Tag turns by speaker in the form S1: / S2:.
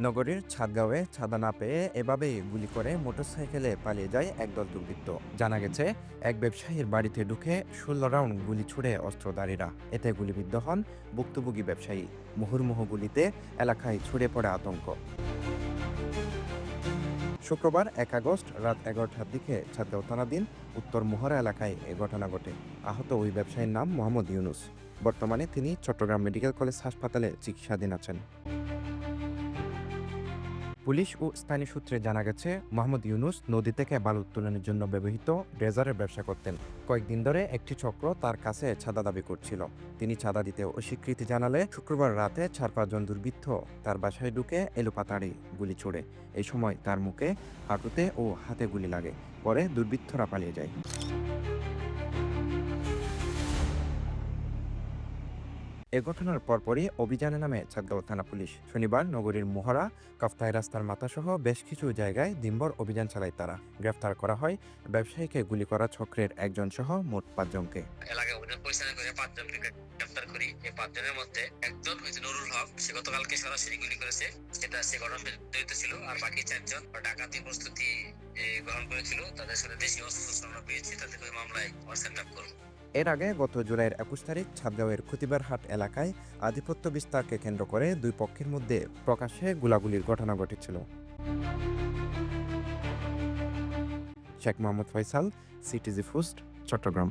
S1: নগরীর ছাদগাঁওয়ে ছাদা না পেয়ে এভাবেই গুলি করে মোটরসাইকেলে পালিয়ে যায় একদল দুর্বৃত্ত। জানা গেছে, এক ব্যবসায়ীর বাড়িতে ঢুকে ১৬ রাউন্ড গুলি ছুড়ে অস্ত্রধারীরা। এতে গুলিবিদ্ধ হন ভুক্তভোগী ব্যবসায়ী। মুহুর্মুহু গুলিতে এলাকায় ছড়িয়ে পড়ে আতঙ্ক। শুক্রবার ১ আগস্ট রাত ১১টার দিকে ছাদগাঁও থানাধীন উত্তর মোহরা এলাকায় এ ঘটনা ঘটে। আহত ওই ব্যবসায়ীর নাম মোহাম্মদ ইউনুস। বর্তমানে তিনি চট্টগ্রাম মেডিকেল কলেজ হাসপাতালে চিকিৎসাধীন আছেন। পুলিশ ও স্থানীয় সূত্রে জানা গেছে, মোহাম্মদ ইউনুস নদী থেকে বালু উত্তোলনের জন্য ব্যবহৃত ড্রেজারের ব্যবসা করতেন। কয়েকদিন ধরে একটি চক্র তার কাছে চাঁদা দাবি করছিল। তিনি চাঁদা দিতে অস্বীকৃতি জানালে শুক্রবার রাতে ৪-৫ জন দুর্বৃত্ত তার বাসায় ঢুকে এলোপাতাড়ি গুলি ছোড়ে। এই সময় তার মুখে, হাঁটুতে ও হাতে গুলি লাগে। পরে দুর্বৃত্তরা পালিয়ে যায়। এ ঘটনার পরপরই অভিযানে নামে চাঁদগাঁও থানা পুলিশ। শনিবার নগরীর মোহরা, কাফতাই রাস্তার মাথাসহ বেশ কিছু জায়গায় দিনভর অভিযান চালায় তারা। গ্রেফতার করা হয় ব্যবসায়ীকে গুলি করা চক্রের একজন সহ মোট ৫ জনকে।
S2: এলাকায় অভিযান পরিচালনা করে ৫ জনকে গ্রেফতার করি। এই ৫ জনের মধ্যে একজন হয়েছে নুরুল হক, সে গতকালকে সরাসরি গুলি করেছে, সেটা সে ঘটনায় জড়িত ছিল। আর বাকি ৪ জন ডাকাতি প্রস্তুতি গ্রহণ করেছিল, তাদের সাথে দেশীয় অস্ত্র আমরা পেয়েছি, তাদের ওই মামলায় সেন্ড আপ করবো।
S1: এর আগে গত জুলাইয়ের ২১ তারিখ ছাদগাঁওয়ের খতিবারহাট এলাকায় আধিপত্য বিস্তারকে কেন্দ্র করে দুই পক্ষের মধ্যে প্রকাশ্যে গোলাগুলির ঘটনা ঘটেছিল। শেখ মোহাম্মদ ফয়সাল, সিটিজি ফুস্ট, চট্টগ্রাম।